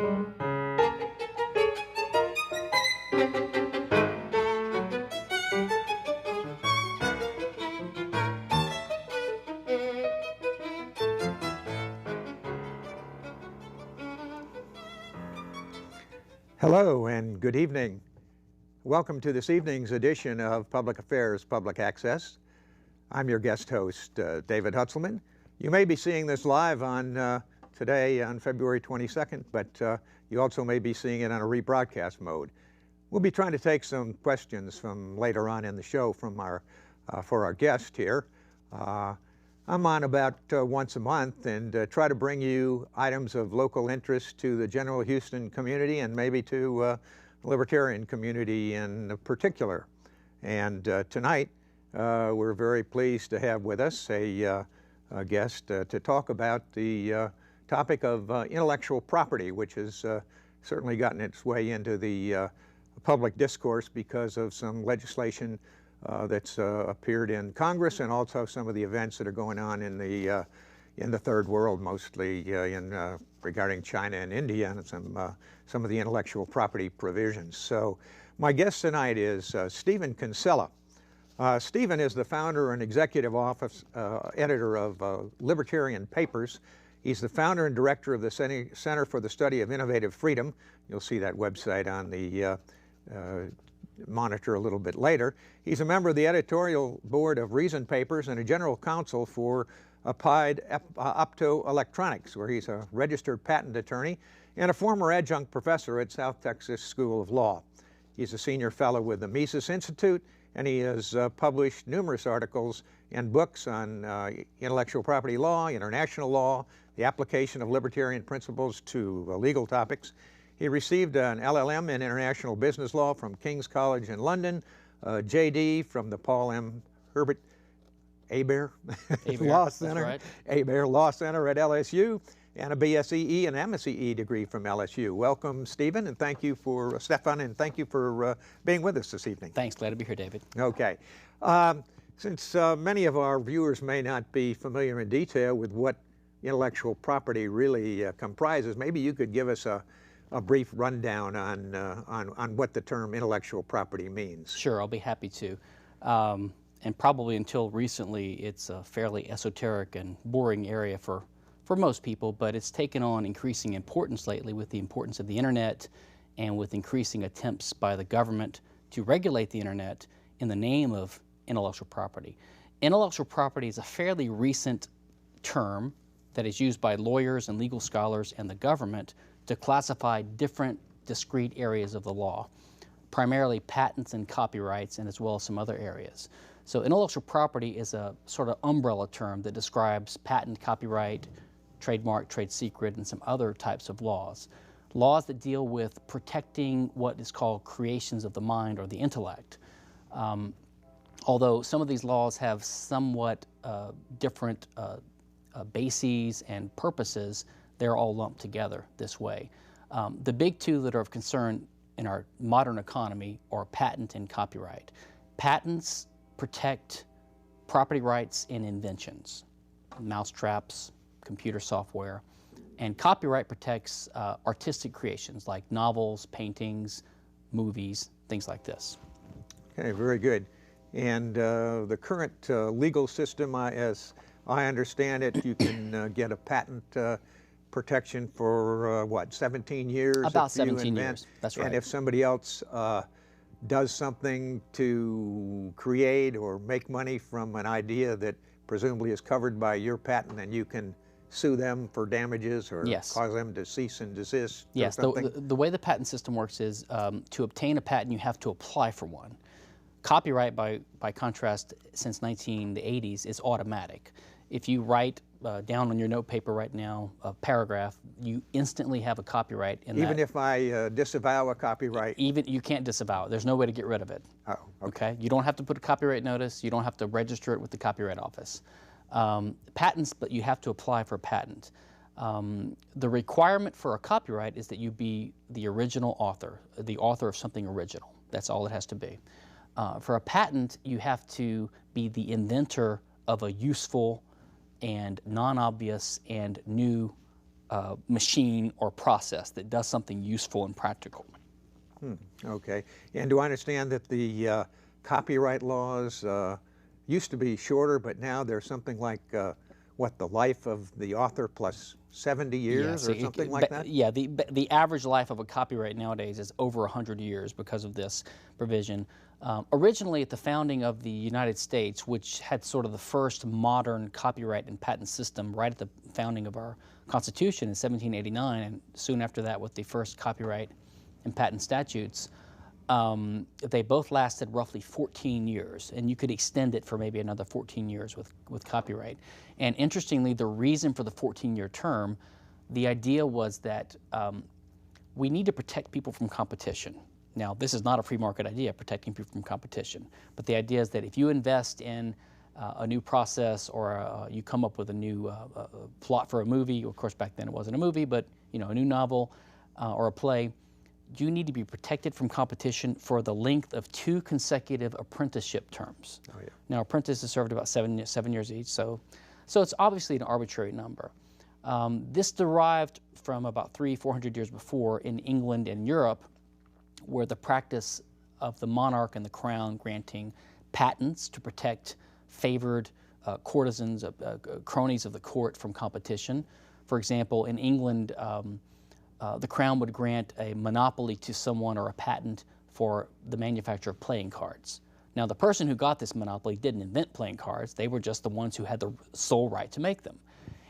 Hello and good evening. Welcome to this evening's edition of Public Affairs Public Access. I'm your guest host, David Hutzelman. You may be seeing this live on today on February 22nd, but you also may be seeing it on a rebroadcast mode. We'll be trying to take some questions from later on in the show from for our guest here. I'm on about once a month and try to bring you items of local interest to the general Houston community and maybe to the libertarian community in particular. And tonight we're very pleased to have with us a guest to talk about the topic of intellectual property, which has certainly gotten its way into the public discourse because of some legislation that's appeared in Congress, and also some of the events that are going on in the third world, mostly regarding China and India, and some of the intellectual property provisions. So my guest tonight is Stephen Kinsella. Stephen is the founder and executive office editor of Libertarian Papers. He's the founder and director of the Center for the Study of Innovative Freedom. You'll see that website on the monitor a little bit later. He's a member of the editorial board of Reason Papers and a general counsel for Applied Optoelectronics, where he's a registered patent attorney and a former adjunct professor at South Texas School of Law. He's a senior fellow with the Mises Institute, and he has published numerous articles and books on intellectual property law, international law, the application of libertarian principles to legal topics. He received an LLM in International Business Law from King's College in London, JD from the Paul M. Herbert Hebert Law Center, right. Hebert Law Center at LSU, and a BSEE and MSEE degree from LSU. Welcome, Stephen, and thank you for Stefan, and thank you for being with us this evening. Thanks, glad to be here, David. Okay. Since many of our viewers may not be familiar in detail with what intellectual property really comprises, maybe you could give us a brief rundown on what the term intellectual property means. Sure, I'll be happy to. And probably until recently, it's a fairly esoteric and boring area for most people, but it's taken on increasing importance lately with the importance of the internet and with increasing attempts by the government to regulate the internet in the name of intellectual property. Intellectual property is a fairly recent term that is used by lawyers and legal scholars and the government to classify different discrete areas of the law, primarily patents and copyrights, and as well as some other areas. So intellectual property is a sort of umbrella term that describes patent, copyright, trademark, trade secret, and some other types of laws. Laws that deal with protecting what is called creations of the mind or the intellect. Although some of these laws have somewhat different bases and purposes, they're all lumped together this way. The big two that are of concern in our modern economy are patent and copyright. Patents protect property rights in inventions, mousetraps, computer software, and copyright protects artistic creations like novels, paintings, movies, things like this. Okay, very good. And the current legal system, as I understand it, you can get a patent protection for what, 17 years? About 17 years, that's right. And if somebody else does something to create or make money from an idea that presumably is covered by your patent, then you can sue them for damages or yes. cause them to cease and desist? Yes, the way the patent system works is to obtain a patent you have to apply for one. Copyright, by contrast, since the 1980s, is automatic. If you write down on your note paper right now a paragraph, you instantly have a copyright in that. Even if I disavow a copyright? Even you can't disavow it. There's no way to get rid of it. Oh, okay. You don't have to put a copyright notice. You don't have to register it with the Copyright Office. Patents, but you have to apply for a patent. The requirement for a copyright is that you be the original author, the author of something original. That's all it has to be. For a patent, you have to be the inventor of a useful and non-obvious and new machine or process that does something useful and practical. Okay. And do I understand that the copyright laws used to be shorter, but now there's something like, what, the life of the author plus 70 years or something like that? Yeah, the average life of a copyright nowadays is over 100 years because of this provision. Originally, at the founding of the United States, which had sort of the first modern copyright and patent system right at the founding of our Constitution in 1789, and soon after that with the first copyright and patent statutes, they both lasted roughly 14 years, and you could extend it for maybe another 14 years with copyright. And interestingly, the reason for the 14-year term, the idea was that we need to protect people from competition. Now, this is not a free market idea, protecting people from competition, but the idea is that if you invest in a new process or you come up with a new plot for a movie, of course back then it wasn't a movie, but a new novel or a play, you need to be protected from competition for the length of 2 consecutive apprenticeship terms. Oh, yeah. Now, apprentices served about seven years each, so it's obviously an arbitrary number. This derived from about 300-400 years before in England and Europe, where the practice of the monarch and the crown granting patents to protect favored courtesans, cronies of the court from competition. For example, in England, the crown would grant a monopoly to someone or a patent for the manufacture of playing cards. Now, the person who got this monopoly didn't invent playing cards. They were just the ones who had the sole right to make them.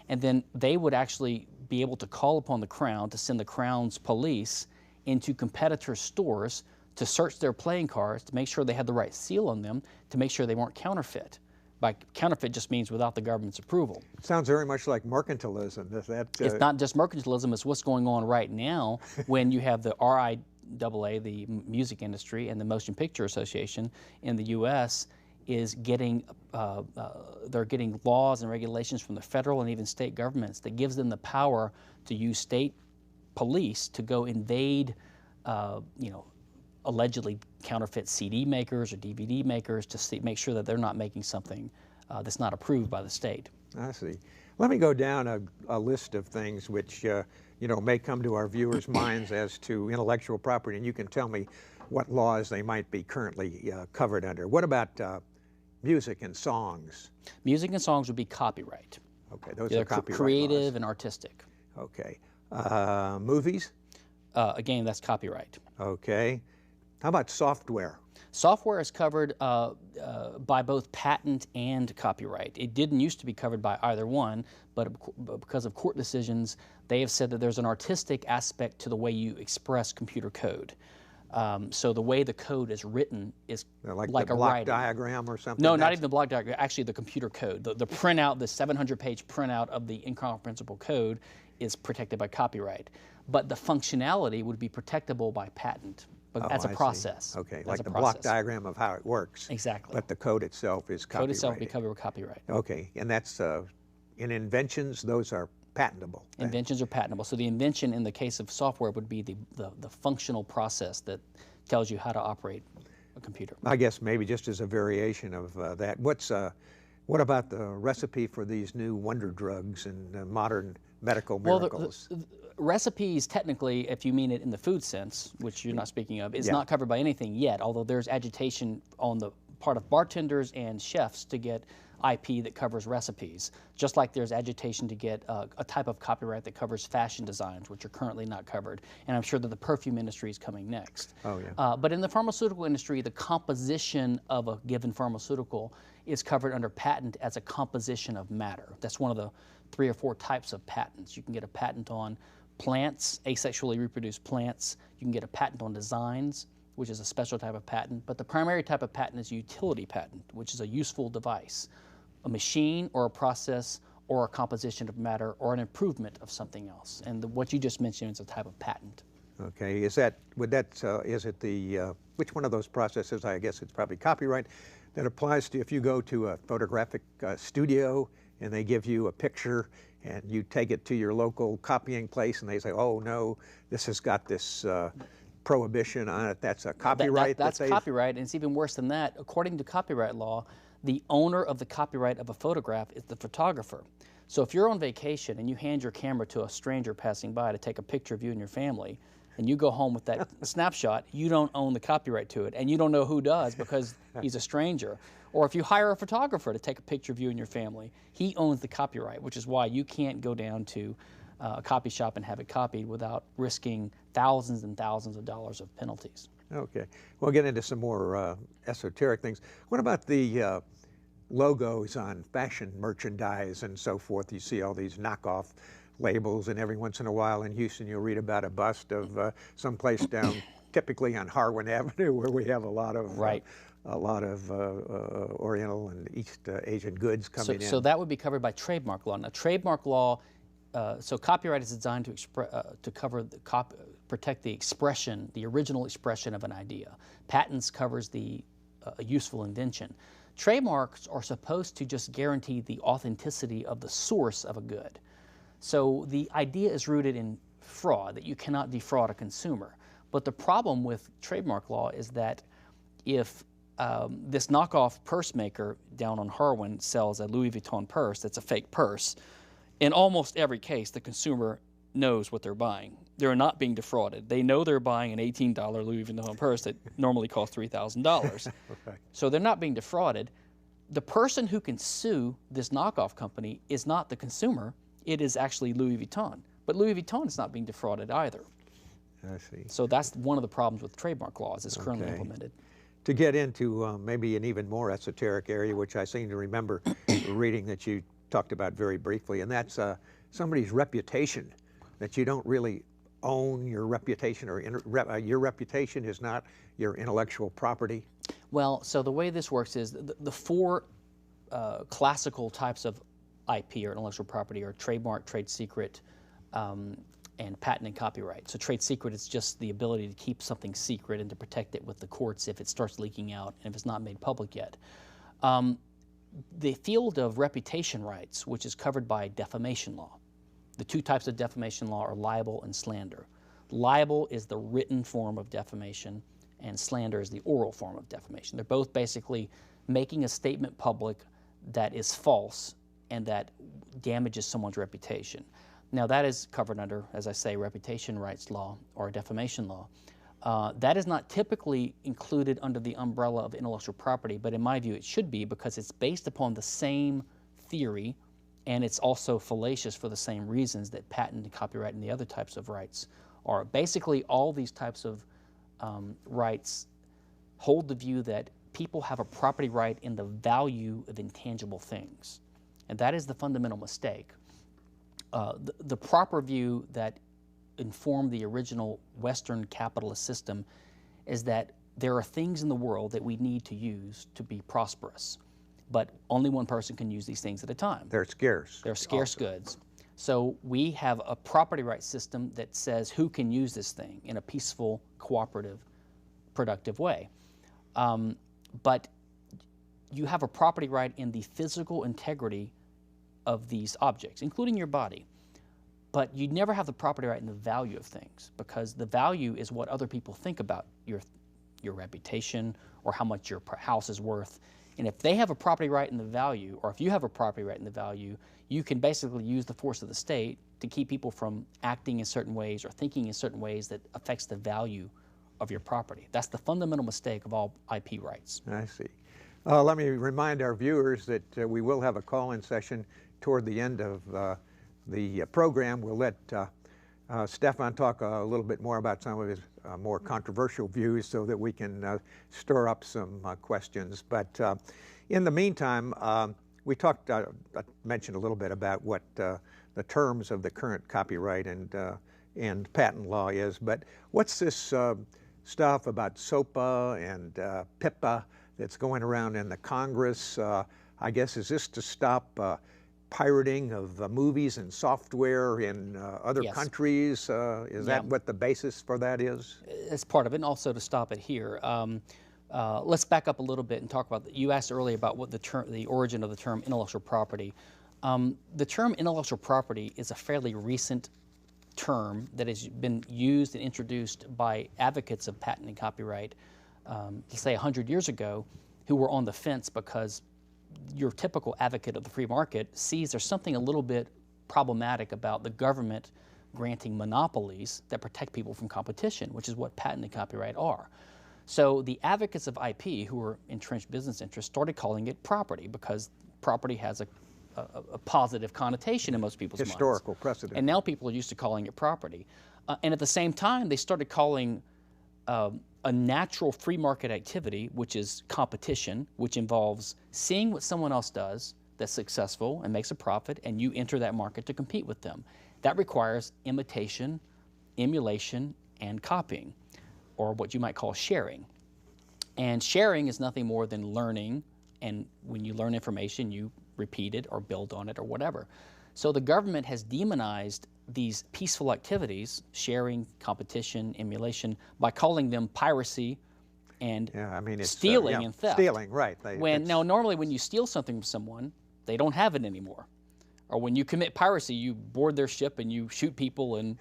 And then they would actually be able to call upon the crown to send the crown's police into competitor stores to search their playing cards to make sure they had the right seal on them, to make sure they weren't counterfeit. By counterfeit just means without the government's approval. Sounds very much like mercantilism. Is that, It's not just mercantilism, it's what's going on right now when you have the RIAA, the music industry, and the Motion Picture Association in the U.S. is getting, they're getting laws and regulations from the federal and even state governments that gives them the power to use state police to go invade, allegedly counterfeit CD makers or DVD makers to make sure that they're not making something that's not approved by the state. I see. Let me go down a list of things which may come to our viewers' minds as to intellectual property, and you can tell me what laws they might be currently covered under. What about music and songs? Music and songs would be copyright. Okay, those They're are copyright creative laws. and artistic. Okay. Movies? Again, that's copyright. Okay. How about software? Software is covered by both patent and copyright. It didn't used to be covered by either one, but because of court decisions, they have said that there's an artistic aspect to the way you express computer code. So the way the code is written is like the a block writing. diagram or something? No, not even the block diagram, actually the computer code. The printout, the 700-page printout of the incomprehensible code is protected by copyright. But the functionality would be protectable by patent. But as a process. Okay, like the block diagram of how it works. Exactly. But the code itself is copyrighted. Code itself would be covered with copyright. Okay, and that's, in inventions, those are patentable. Then. Inventions are patentable. So the invention in the case of software would be the functional process that tells you how to operate a computer. I guess maybe just as a variation of that. What about the recipe for these new wonder drugs and modern medical miracles? Well, the recipes, technically, if you mean it in the food sense, which you're not speaking of, is not covered by anything yet, although there's agitation on the part of bartenders and chefs to get IP that covers recipes, just like there's agitation to get a type of copyright that covers fashion designs, which are currently not covered. And I'm sure that the perfume industry is coming next. Oh, yeah. But in the pharmaceutical industry, the composition of a given pharmaceutical is covered under patent as a composition of matter. That's one of the 3 or 4 types of patents. You can get a patent on plants, asexually reproduced plants. You can get a patent on designs, which is a special type of patent. But the primary type of patent is a utility patent, which is a useful device, a machine or a process or a composition of matter or an improvement of something else. And what you just mentioned is a type of patent. Okay, is it the, which one of those processes, I guess it's probably copyright, that applies to if you go to a photographic studio and they give you a picture and you take it to your local copying place and they say, oh no, this has got this prohibition on it, that's a copyright? That's copyright, and it's even worse than that. According to copyright law, the owner of the copyright of a photograph is the photographer. So if you're on vacation and you hand your camera to a stranger passing by to take a picture of you and your family, and you go home with that snapshot, you don't own the copyright to it, and you don't know who does because he's a stranger. Or if you hire a photographer to take a picture of you and your family, he owns the copyright, which is why you can't go down to a copy shop and have it copied without risking thousands and thousands of dollars of penalties. Okay. We'll get into some more esoteric things. What about the logos on fashion merchandise and so forth? You see all these knockoff labels, and every once in a while in Houston you'll read about a bust of someplace down typically on Harwin Avenue, where we have a lot of Oriental and East Asian goods coming in. So that would be covered by trademark law. Now, trademark law, so copyright is designed to protect the expression, the original expression of an idea. Patents covers the useful invention. Trademarks are supposed to just guarantee the authenticity of the source of a good. So the idea is rooted in fraud, that you cannot defraud a consumer. But the problem with trademark law is that if this knockoff purse maker down on Harwin sells a Louis Vuitton purse that's a fake purse, in almost every case the consumer knows what they're buying. They're not being defrauded. They know they're buying an $18 Louis Vuitton purse that normally costs $3,000. Okay. So they're not being defrauded. The person who can sue this knockoff company is not the consumer. It is actually Louis Vuitton. But Louis Vuitton is not being defrauded either. I see. So that's one of the problems with trademark laws as currently implemented. To get into maybe an even more esoteric area, which I seem to remember reading that you talked about very briefly, and that's somebody's reputation, that you don't really own your reputation, or your reputation is not your intellectual property. Well, so the way this works is the four classical types of IP or intellectual property are trademark, trade secret, and patent and copyright. So trade secret is just the ability to keep something secret and to protect it with the courts if it starts leaking out and if it's not made public yet. The field of reputation rights, which is covered by defamation law. The two types of defamation law are libel and slander. Libel is the written form of defamation, and slander is the oral form of defamation. They're both basically making a statement public that is false and that damages someone's reputation. Now that is covered under, as I say, reputation rights law or defamation law. That is not typically included under the umbrella of intellectual property, but in my view it should be, because it's based upon the same theory, and it's also fallacious for the same reasons that patent and copyright and the other types of rights are. Basically all these types of rights hold the view that people have a property right in the value of intangible things. And that is the fundamental mistake. The proper view that informed the original Western capitalist system is that there are things in the world that we need to use to be prosperous, but only one person can use these things at a time. They're scarce. They're scarce goods. So we have a property right system that says who can use this thing in a peaceful, cooperative, productive way. But you have a property right in the physical integrity of these objects, including your body. But you never have the property right in the value of things, because the value is what other people think about your reputation or how much your house is worth. And if they have a property right in the value, or if you have a property right in the value, you can basically use the force of the state to keep people from acting in certain ways or thinking in certain ways that affects the value of your property. That's the fundamental mistake of all IP rights. I see. Let me remind our viewers that we will have a call-in session toward the end of the program. We'll let Stefan talk a little bit more about some of his more controversial views so that we can stir up some questions. But in the meantime, we talked, I mentioned a little bit about what the terms of the current copyright and patent law is, but what's this stuff about SOPA and PIPA that's going around in the Congress? I guess, is this to stop pirating of movies and software in other countries? Is that what the basis for that is? It's part of it, and also to stop it here. Let's back up a little bit and talk about, you asked earlier about what the origin of the term intellectual property. The term intellectual property is a fairly recent term that has been used and introduced by advocates of patent and copyright, let's say 100 years ago, who were on the fence because your typical advocate of the free market sees there's something a little bit problematic about the government granting monopolies that protect people from competition, which is what patent and copyright are. So the advocates of IP, who were entrenched business interests, started calling it property because property has a positive connotation in most people's minds. Historical precedent. And now people are used to calling it property. And at the same time, they started calling a natural free market activity, which is competition, which involves seeing what someone else does that's successful and makes a profit, and you enter that market to compete with them. That requires imitation, emulation, and copying, or what you might call sharing. And sharing is nothing more than learning, and when you learn information, you repeat it or build on it or whatever. So the government has demonized these peaceful activities, sharing, competition, emulation, by calling them piracy and stealing and theft. Stealing, right. Now, normally when you steal something from someone, they don't have it anymore. Or when you commit piracy, you board their ship and you shoot people and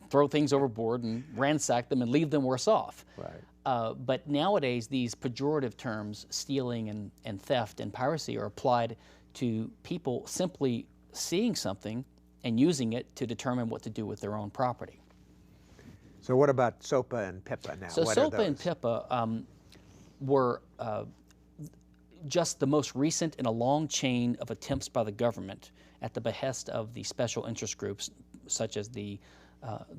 throw things overboard and ransack them and leave them worse off. Right. But nowadays, these pejorative terms, stealing and theft and piracy, are applied to people simply seeing something and using it to determine what to do with their own property. So what about SOPA and PIPA now? So SOPA and PIPA were just the most recent in a long chain of attempts by the government at the behest of the special interest groups such as the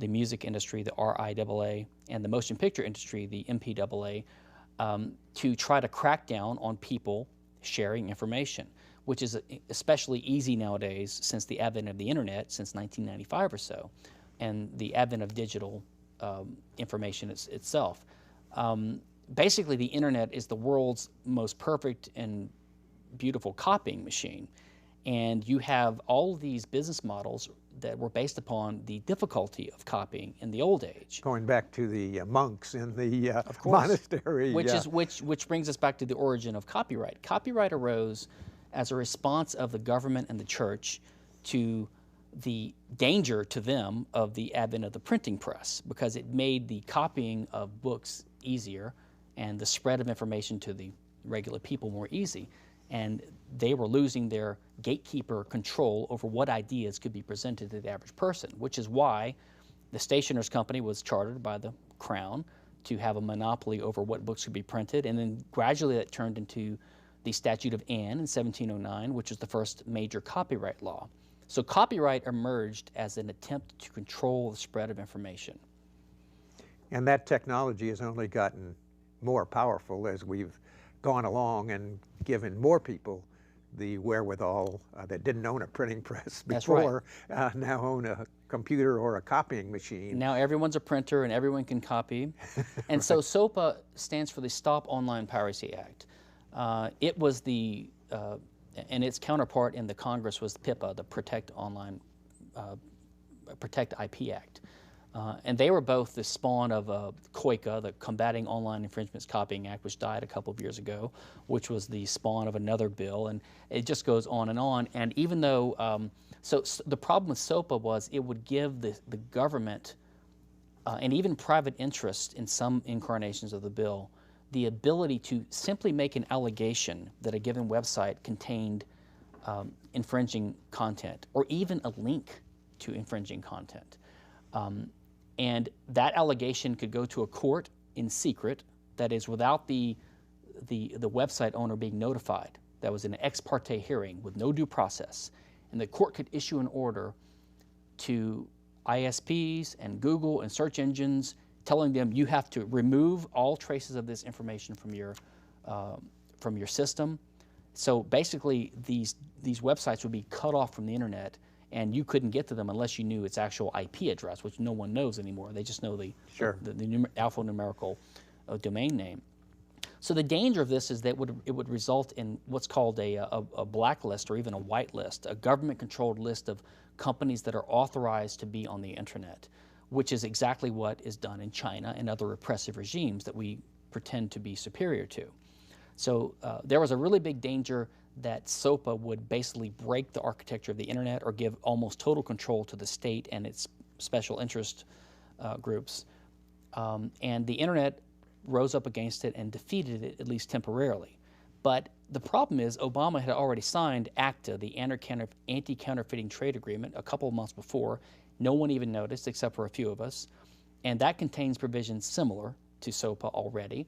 music industry, the RIAA, and the motion picture industry, the MPAA, to try to crack down on people sharing information, which is especially easy nowadays since the advent of the internet, since 1995 or so, and the advent of digital information itself. Basically, the internet is the world's most perfect and beautiful copying machine. And you have all of these business models that were based upon the difficulty of copying in the old age. Going back to the monks in the monastery. Which brings us back to the origin of copyright. Copyright arose as a response of the government and the church to the danger to them of the advent of the printing press, because it made the copying of books easier and the spread of information to the regular people more easy. And they were losing their gatekeeper control over what ideas could be presented to the average person, which is why the Stationers Company was chartered by the Crown to have a monopoly over what books could be printed, and then gradually that turned into the Statute of Anne in 1709, which was the first major copyright law. So copyright emerged as an attempt to control the spread of information. And that technology has only gotten more powerful as we've gone along and given more people the wherewithal that didn't own a printing press before, now own a computer or a copying machine. Now everyone's a printer and everyone can copy. And so SOPA stands for the Stop Online Piracy Act. It was the, and its counterpart in the Congress was PIPA, the Protect IP Act. And they were both the spawn of COICA, the Combating Online Infringements Copying Act, which died a couple of years ago, which was the spawn of another bill, and it just goes on and on. And even though, so the problem with SOPA was it would give the government and even private interest in some incarnations of the bill the ability to simply make an allegation that a given website contained infringing content, or even a link to infringing content. And that allegation could go to a court in secret, that is, without the website owner being notified. That was an ex parte hearing with no due process. And the court could issue an order to ISPs and Google and search engines, telling them you have to remove all traces of this information from your system. So basically, these websites would be cut off from the internet, and you couldn't get to them unless you knew its actual IP address, which no one knows anymore. They just know the alphanumerical domain name. So the danger of this is that it would result in what's called a blacklist, or even a whitelist, a government-controlled list of companies that are authorized to be on the internet, which is exactly what is done in China and other repressive regimes that we pretend to be superior to. So there was a really big danger that SOPA would basically break the architecture of the internet or give almost total control to the state and its special interest groups. And the internet rose up against it and defeated it, at least temporarily. But the problem is Obama had already signed ACTA, the Anti-Counterfeiting Trade Agreement, a couple of months before. No one even noticed except for a few of us. And that contains provisions similar to SOPA already.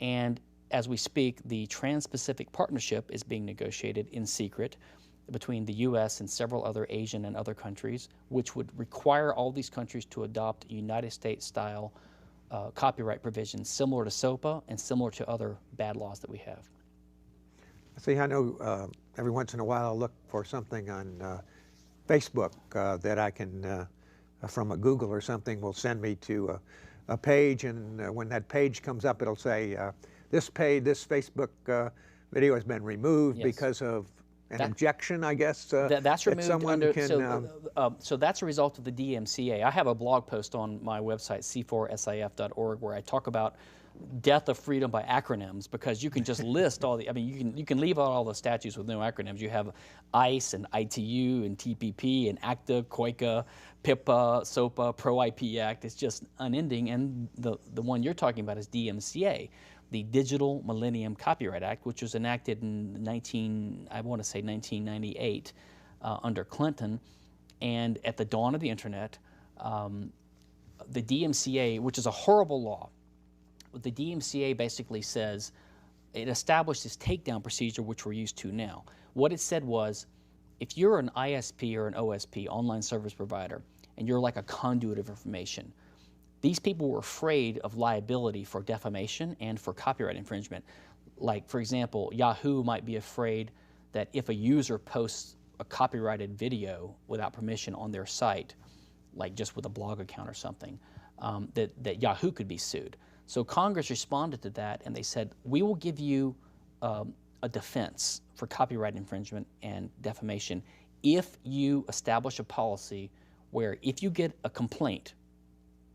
And as we speak, the Trans-Pacific Partnership is being negotiated in secret between the U.S. and several other Asian and other countries, which would require all these countries to adopt United States-style copyright provisions similar to SOPA and similar to other bad laws that we have. See, I know every once in a while I'll look for something on Facebook that I can, from a Google or something, will send me to a page, and when that page comes up, it'll say, this Facebook video has been removed because of an objection, I guess. That's removed under, can, so that's a result of the DMCA. I have a blog post on my website, c4sif.org, where I talk about death of freedom by acronyms, because you can just list all the, I mean, you can leave out all the statutes with no acronyms. You have ICE and ITU and TPP and ACTA, COICA, PIPA, SOPA, Pro-IP Act. It's just unending. And the one you're talking about is DMCA, the Digital Millennium Copyright Act, which was enacted in 1998 under Clinton. And at the dawn of the internet, the DMCA, which is a horrible law, the DMCA basically says, it established this takedown procedure, which we're used to now. What it said was, if you're an ISP or an OSP, online service provider, and you're like a conduit of information, these people were afraid of liability for defamation and for copyright infringement. Like, for example, Yahoo might be afraid that if a user posts a copyrighted video without permission on their site, like just with a blog account or something, that Yahoo could be sued. So Congress responded to that, and they said, we will give you a defense for copyright infringement and defamation if you establish a policy where if you get a complaint,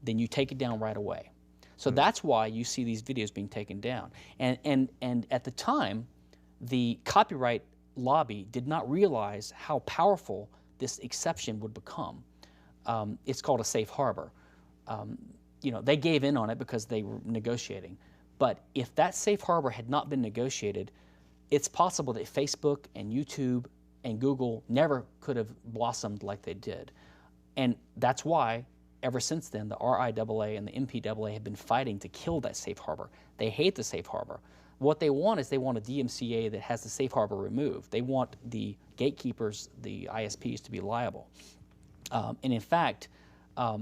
then you take it down right away. So that's why you see these videos being taken down. And at the time, the copyright lobby did not realize how powerful this exception would become. It's called a safe harbor. You know, they gave in on it because they were negotiating. But if that safe harbor had not been negotiated, it's possible that Facebook and YouTube and Google never could have blossomed like they did. And that's why, ever since then, the RIAA and the MPAA have been fighting to kill that safe harbor. They hate the safe harbor. What they want is they want a DMCA that has the safe harbor removed. They want the gatekeepers, the ISPs, to be liable. And in fact,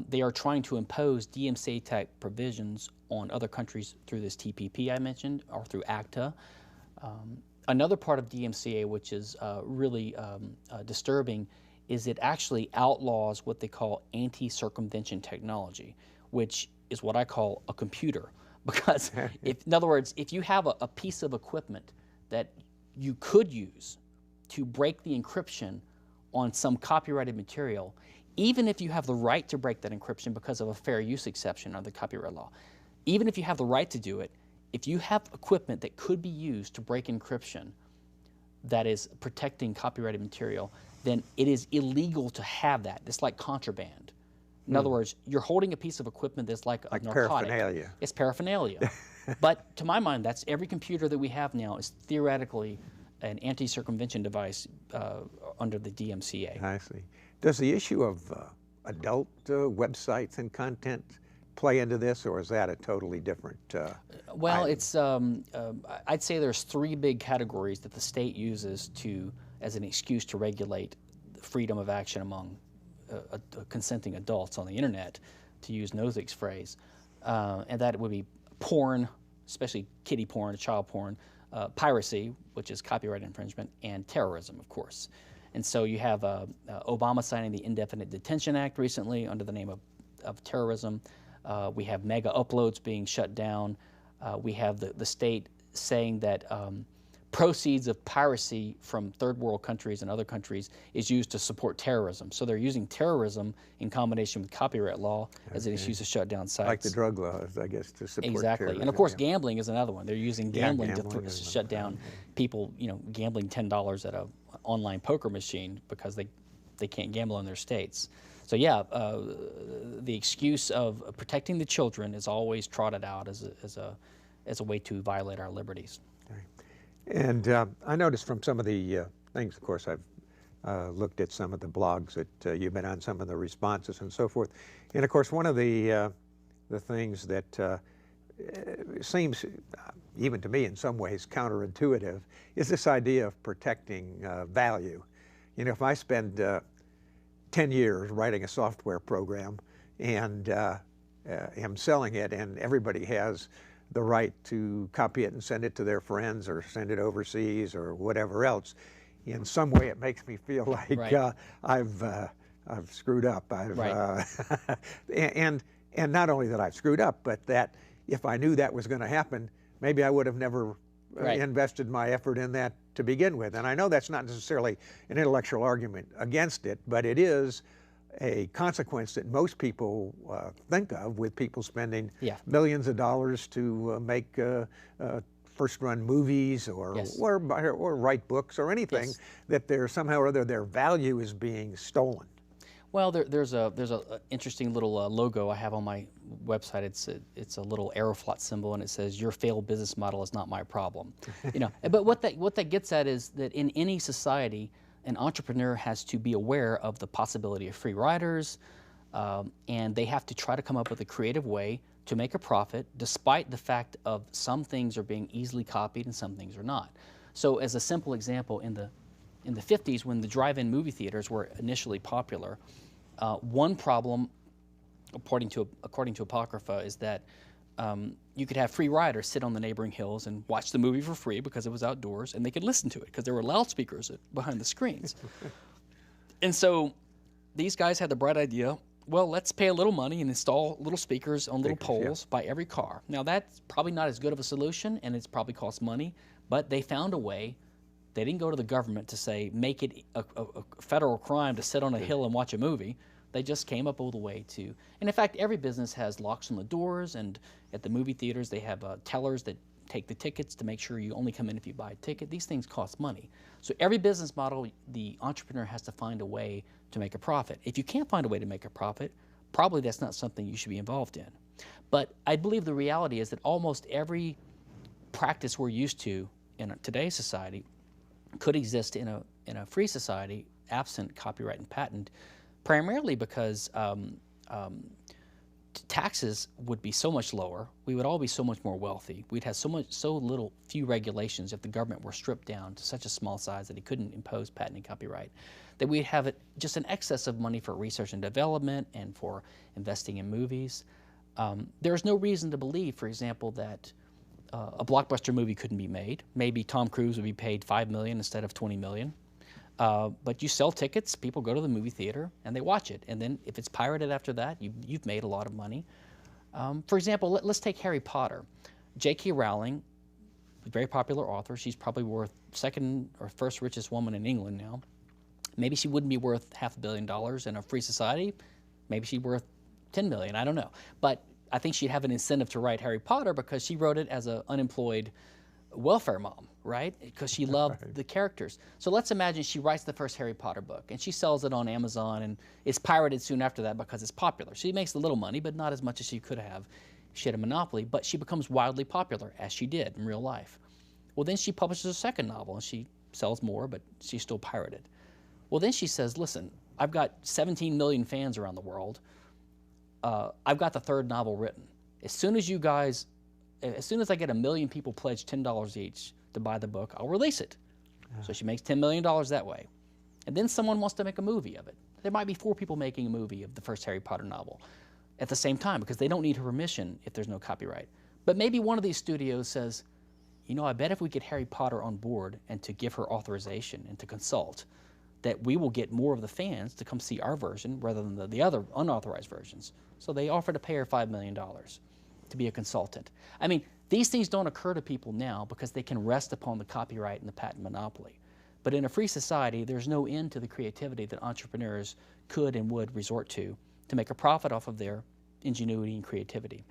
they are trying to impose DMCA-type provisions on other countries through this TPP I mentioned, or through ACTA. Another part of DMCA, which is really disturbing, is it actually outlaws what they call anti-circumvention technology, which is what I call a computer. Because, in other words, if you have a piece of equipment that you could use to break the encryption on some copyrighted material, even if you have the right to break that encryption because of a fair use exception under the copyright law, even if you have the right to do it, if you have equipment that could be used to break encryption that is protecting copyrighted material, then it is illegal to have that. It's like contraband. In other words, you're holding a piece of equipment that's like a narcotic. Paraphernalia. It's paraphernalia. But to my mind, that's every computer that we have now is theoretically an anti-circumvention device under the DMCA. I see. Does the issue of adult websites and content play into this, or is that a totally different well, item? it's I'd say there's three big categories that the state uses as an excuse to regulate freedom of action among consenting adults on the internet, to use Nozick's phrase, and that would be porn, especially kiddie porn, child porn, piracy, which is copyright infringement, and terrorism, of course. And so you have Obama signing the Indefinite Detention Act recently under the name of terrorism. We have mega uploads being shut down. We have the state saying that proceeds of piracy from third world countries and other countries is used to support terrorism. So they're using terrorism in combination with copyright law as an excuse to shut down sites. Like the drug laws, I guess, to support exactly. terrorism. And of course, gambling is another one. They're using gambling to shut down people, you know, gambling $10 at an online poker machine because they can't gamble in their states. So yeah, the excuse of protecting the children is always trotted out as a way to violate our liberties. And I noticed from some of the things, of course, I've looked at some of the blogs that you've been on, some of the responses and so forth. And of course, one of the things that seems, even to me in some ways, counterintuitive is this idea of protecting value. You know, if I spend 10 years writing a software program and am selling it, and everybody has the right to copy it and send it to their friends or send it overseas or whatever else, in some way it makes me feel like Right. I've screwed up. Right. And not only that I've screwed up, but that if I knew that was going to happen, maybe I would have never Right. invested my effort in that to begin with. And I know that's not necessarily an intellectual argument against it, but it is a consequence that most people think of, with people spending Yeah. millions of dollars to make first-run movies or, Yes. or write books or anything, Yes. that they're somehow or other their value is being stolen. Well, there's a interesting little logo I have on my website. It's a little Aeroflot symbol, and it says, "Your failed business model is not my problem." You know, but what that gets at is that in any society, an entrepreneur has to be aware of the possibility of free riders, and they have to try to come up with a creative way to make a profit, despite the fact of some things are being easily copied and some things are not. So, as a simple example, in the 50s, when the drive-in movie theaters were initially popular, one problem, according to Apocrypha, is that you could have free riders sit on the neighboring hills and watch the movie for free because it was outdoors, and they could listen to it because there were loudspeakers behind the screens. And so these guys had the bright idea, well, let's pay a little money and install little speakers on little poles by every car. Now, that's probably not as good of a solution, and it's probably cost money, but they found a way. They didn't go to the government to say, make it a federal crime to sit on a hill and watch a movie. They just came up with a way to, and in fact, every business has locks on the doors, and at the movie theaters, they have tellers that take the tickets to make sure you only come in if you buy a ticket. These things cost money. So every business model, the entrepreneur has to find a way to make a profit. If you can't find a way to make a profit, probably that's not something you should be involved in. But I believe the reality is that almost every practice we're used to in today's society could exist in a free society, absent copyright and patent, primarily because taxes would be so much lower. We would all be so much more wealthy. We'd have so few regulations if the government were stripped down to such a small size that it couldn't impose patent and copyright, that we'd have just an excess of money for research and development and for investing in movies. There's no reason to believe, for example, that a blockbuster movie couldn't be made. Maybe Tom Cruise would be paid $5 million instead of $20 million. But you sell tickets, people go to the movie theater, and they watch it. And then if it's pirated after that, you've made a lot of money. For example, let's take Harry Potter. J.K. Rowling, a very popular author. She's probably worth second or first richest woman in England now. Maybe she wouldn't be worth $500 million in a free society. Maybe she'd worth $10 million, I don't know. But I think she'd have an incentive to write Harry Potter because she wrote it as an unemployed welfare mom, right? Because she loved the characters. So let's imagine she writes the first Harry Potter book and she sells it on Amazon, and it's pirated soon after that because it's popular. She makes a little money, but not as much as she could have if she had a monopoly, but she becomes wildly popular, as she did in real life. Well, then she publishes a second novel and she sells more, but she's still pirated. Well, then she says, listen, I've got 17 million fans around the world. I've got the third novel written. As soon as I get 1 million people pledge $10 each to buy the book, I'll release it. So she makes $10 million that way. And then someone wants to make a movie of it. There might be 4 people making a movie of the first Harry Potter novel at the same time because they don't need her permission if there's no copyright. But maybe one of these studios says, you know, I bet if we get Harry Potter on board and to give her authorization and to consult, that we will get more of the fans to come see our version rather than the other unauthorized versions. So they offer to pay her $5 million to be a consultant. I mean, these things don't occur to people now because they can rest upon the copyright and the patent monopoly. But in a free society, there's no end to the creativity that entrepreneurs could and would resort to make a profit off of their ingenuity and creativity.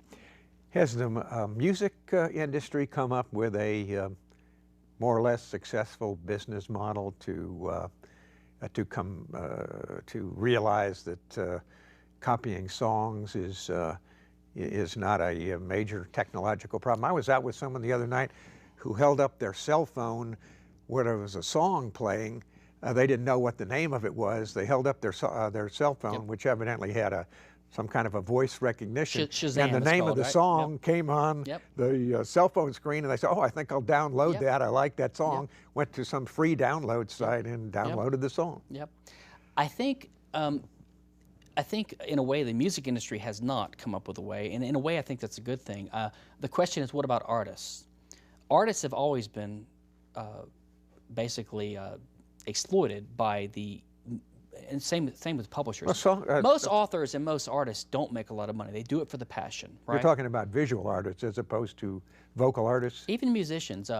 Has the music industry come up with a more or less successful business model to realize that copying songs is not a major technological problem? I was out with someone the other night who held up their cell phone where there was a song playing. They didn't know what the name of it was. They held up their cell phone, Yep. which evidently had some kind of a voice recognition. Shazam, and the it's name called, of the right? song Yep. came on Yep. the cell phone screen, and they said, oh, I think I'll download Yep. that. I like that song. Yep. Went to some free download site and downloaded the song. Yep. I think in a way the music industry has not come up with a way, and in a way I think that's a good thing. The question is, what about artists? Artists have always been basically exploited by and same with publishers. Well, most authors and most artists don't make a lot of money. They do it for the passion, right? You're talking about visual artists as opposed to vocal artists? Even musicians.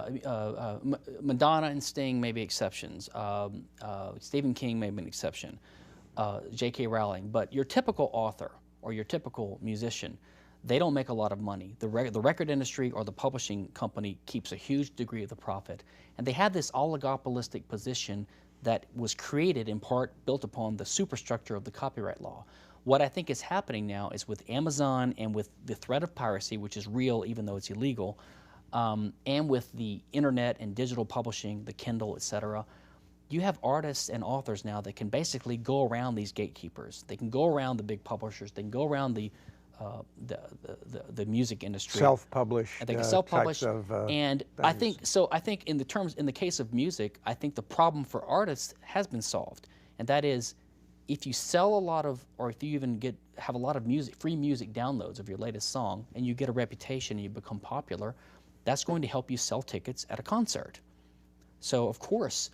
Madonna and Sting may be exceptions. Stephen King may be an exception. J.K. Rowling. But your typical author or your typical musician, they don't make a lot of money. The record industry or the publishing company keeps a huge degree of the profit. And they have this oligopolistic position that was created in part built upon the superstructure of the copyright law. What I think is happening now is with Amazon and with the threat of piracy, which is real even though it's illegal, and with the internet and digital publishing, the Kindle, etc., you have artists and authors now that can basically go around these gatekeepers. They can go around the big publishers. They can go around the music industry. Self-published. And they can self-publish. Types of, and I think so. I think in the case of music, I think the problem for artists has been solved, and that is, if you sell a lot of, or if you even have a lot of free music downloads of your latest song, and you get a reputation and you become popular, that's going to help you sell tickets at a concert. So of course,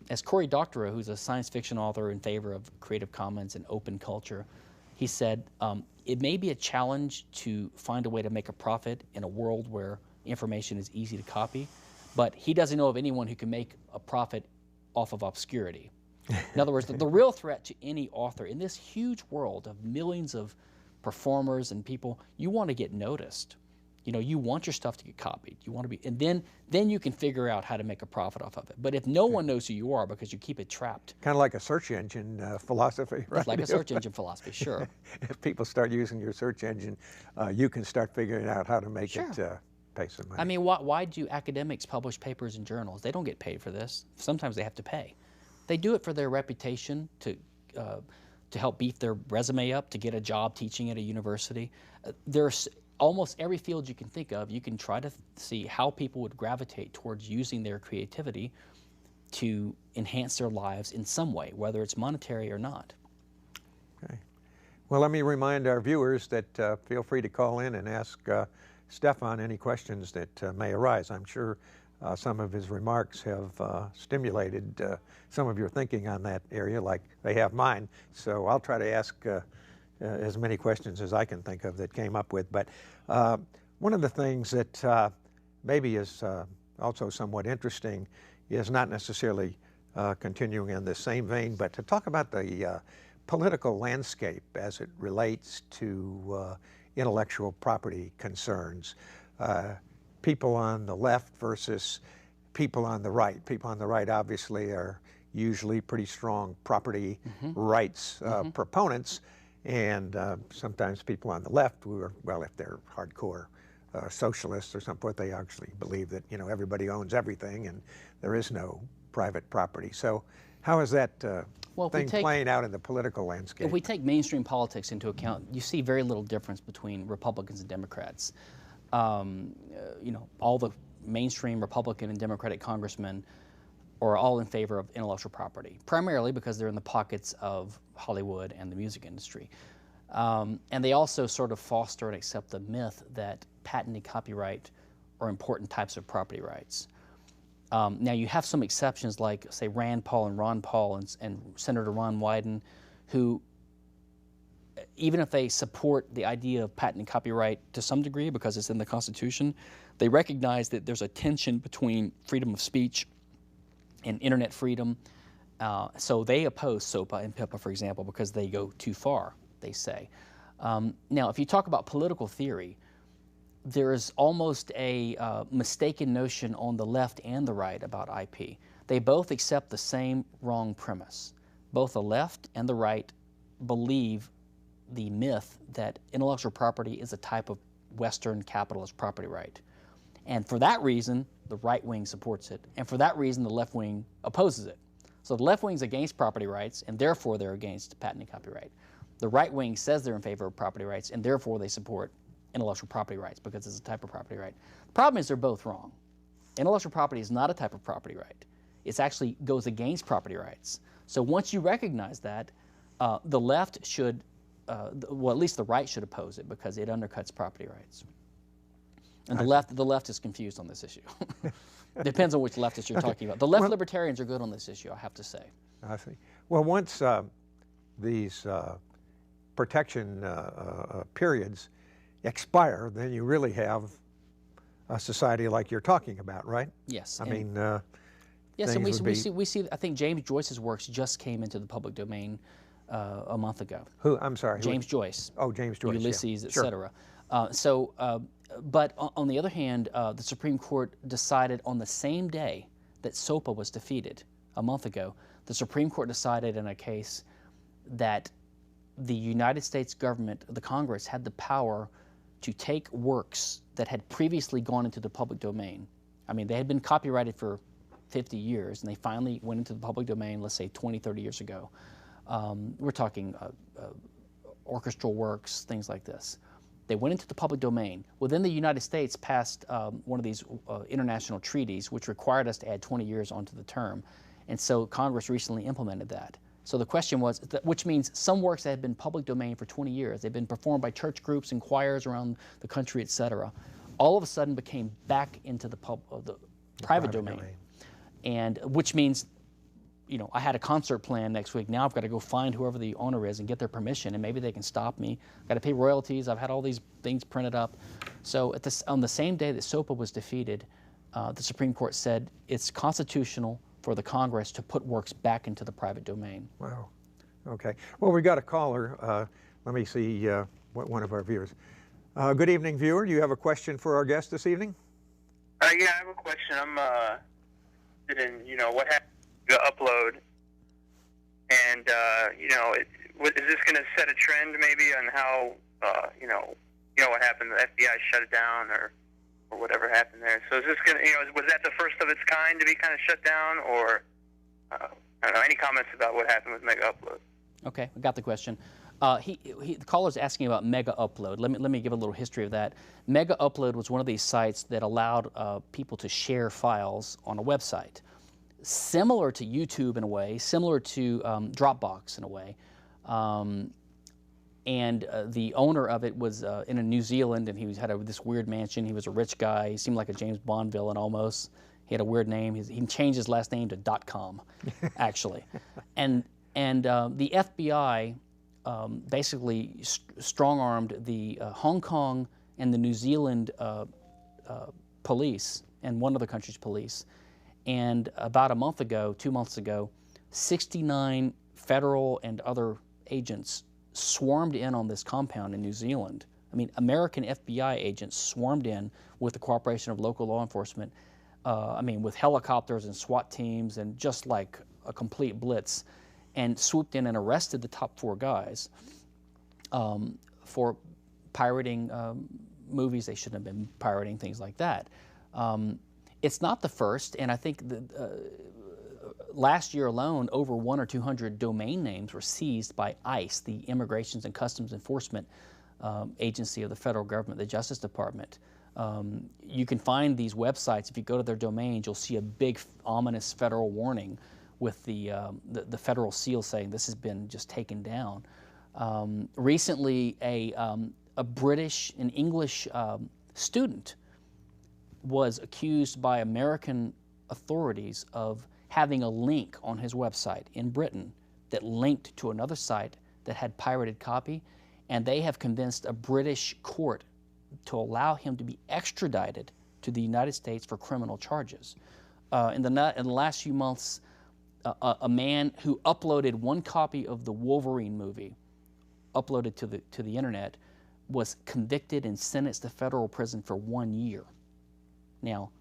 as Cory Doctorow, who's a science fiction author in favor of Creative Commons and open culture, he said, it may be a challenge to find a way to make a profit in a world where information is easy to copy, but he doesn't know of anyone who can make a profit off of obscurity. In other words, the real threat to any author in this huge world of millions of performers and people, you want to get noticed. You know, you want your stuff to get copied. You want to be, and then you can figure out how to make a profit off of it. But if no one knows who you are because you keep it trapped, kind of like a search engine philosophy, right? It's like a search engine philosophy, sure. If people start using your search engine, you can start figuring out how to make Sure. it pay some money. I mean, why do academics publish papers in journals? They don't get paid for this. Sometimes they have to pay. They do it for their reputation, to help beef their resume up, to get a job teaching at a university. There's almost every field you can think of, you can try to see how people would gravitate towards using their creativity to enhance their lives in some way, whether it's monetary or not. Okay. Well, let me remind our viewers that feel free to call in and ask Stefan any questions that may arise. I'm sure some of his remarks have stimulated some of your thinking on that area, like they have mine. So I'll try to ask as many questions as I can think of that came up with. But one of the things that maybe is also somewhat interesting is not necessarily continuing in the same vein, but to talk about the political landscape as it relates to intellectual property concerns. People on the left versus people on the right. People on the right obviously are usually pretty strong property rights proponents, and sometimes people on the left who are, well, if they're hardcore socialists or something, they actually believe that, you know, everybody owns everything and there is no private property. So how is that thing playing out in the political landscape? If we take mainstream politics into account, you see very little difference between Republicans and Democrats. You know, all the mainstream Republican and Democratic congressmen are all in favor of intellectual property, primarily because they're in the pockets of Hollywood and the music industry. And they also sort of foster and accept the myth that patent and copyright are important types of property rights. Now you have some exceptions like, say, Rand Paul and Ron Paul and Senator Ron Wyden, who, even if they support the idea of patent and copyright to some degree because it's in the Constitution, they recognize that there's a tension between freedom of speech and internet freedom. So they oppose SOPA and PIPA, for example, because they go too far, they say. Now, if you talk about political theory, there is almost a mistaken notion on the left and the right about IP. They both accept the same wrong premise. Both the left and the right believe the myth that intellectual property is a type of Western capitalist property right. And for that reason, the right wing supports it. And for that reason, the left wing opposes it. So the left wing's against property rights, and therefore they're against patent and copyright. The right wing says they're in favor of property rights, and therefore they support intellectual property rights because it's a type of property right. The problem is they're both wrong. Intellectual property is not a type of property right. It actually goes against property rights. So once you recognize that, the left should, well, at least the right should oppose it because it undercuts property rights. And the left is confused on this issue. Depends on which leftist you're talking about. The left libertarians are good on this issue, I have to say. I see. Well, once these protection periods expire, then you really have a society like you're talking about, right? Yes. I mean, yes, and we see. I think James Joyce's works just came into the public domain a month ago. Who? I'm sorry. James Joyce. Oh, James Joyce. Ulysses, yeah. etc. But on the other hand, the Supreme Court decided on the same day that SOPA was defeated a month ago. The Supreme Court decided in a case that the United States government, the Congress, had the power to take works that had previously gone into the public domain. I mean, they had been copyrighted for 50 years, and they finally went into the public domain, let's say 20, 30 years ago. We're talking orchestral works, things like this. They went into the public domain. Within the United States passed one of these international treaties which required us to add 20 years onto the term. And so Congress recently implemented that. So the question was, which means some works that had been public domain for 20 years, they've been performed by church groups and choirs around the country, etc., all of a sudden became back into the private domain. And which means, you know, I had a concert planned next week. Now I've got to go find whoever the owner is and get their permission, and maybe they can stop me. I've got to pay royalties. I've had all these things printed up. So on the same day that SOPA was defeated, the Supreme Court said it's constitutional for the Congress to put works back into the private domain. Wow. Okay. Well, we got a caller. Let me see what one of our viewers. Good evening, viewer. Do you have a question for our guest this evening? Yeah, I have a question. I'm interested in, you know, what happened to upload, and you know, is this going to set a trend maybe on how you know what happened? The FBI shut it down, or whatever happened there. So is this going to, you know, was that the first of its kind to be kind of shut down, or I don't know, any comments about what happened with Mega Upload? Okay, I got the question. The caller's asking about Mega Upload. Let me give a little history of that. Mega Upload was one of these sites that allowed people to share files on a website, similar to YouTube in a way, similar to Dropbox in a way. And the owner of it was in New Zealand, and he had this weird mansion. He was a rich guy. He seemed like a James Bond villain almost. He had a weird name. He changed his last name to .com, actually. And the FBI basically strong-armed the Hong Kong and the New Zealand police and one other country's police. And about a month ago, 2 months ago, 69 federal and other agents swarmed in on this compound in New Zealand. I mean, American FBI agents swarmed in with the cooperation of local law enforcement, I mean, with helicopters and SWAT teams and just like a complete blitz, and swooped in and arrested the top 4 guys for pirating movies they shouldn't have been pirating, things like that. It's not the first, and I think last year alone, over 100 or 200 domain names were seized by ICE, the Immigrations and Customs Enforcement agency of the federal government, the Justice Department. You can find these websites. If you go to their domains, you'll see a big ominous federal warning with the federal seal saying this has been just taken down. Recently, a British and English student was accused by American authorities of having a link on his website in Britain that linked to another site that had pirated copy, and they have convinced a British court to allow him to be extradited to the United States for criminal charges. In the last few months, a man who uploaded one copy of the Wolverine movie, uploaded to the internet, was convicted and sentenced to federal prison for 1 year. Now,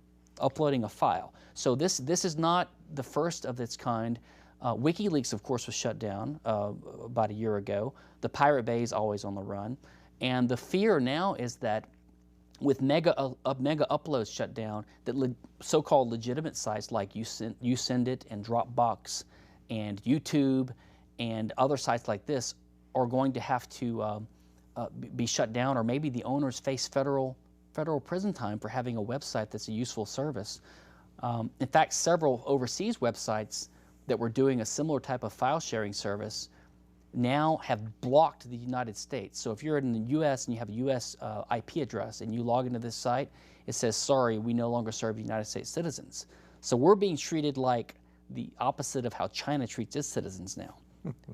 uploading a file. So this is not the first of its kind. WikiLeaks, of course, was shut down about a year ago. The Pirate Bay is always on the run. And the fear now is that with mega uploads shut down, that so-called legitimate sites like YouSendIt and Dropbox and YouTube and other sites like this are going to have to be shut down, or maybe the owners face federal prison time for having a website that's a useful service. In fact, several overseas websites that were doing a similar type of file sharing service now have blocked the United States. So if you're in the U.S. and you have a U.S. IP address and you log into this site, it says, sorry, we no longer serve United States citizens. So we're being treated like the opposite of how China treats its citizens now.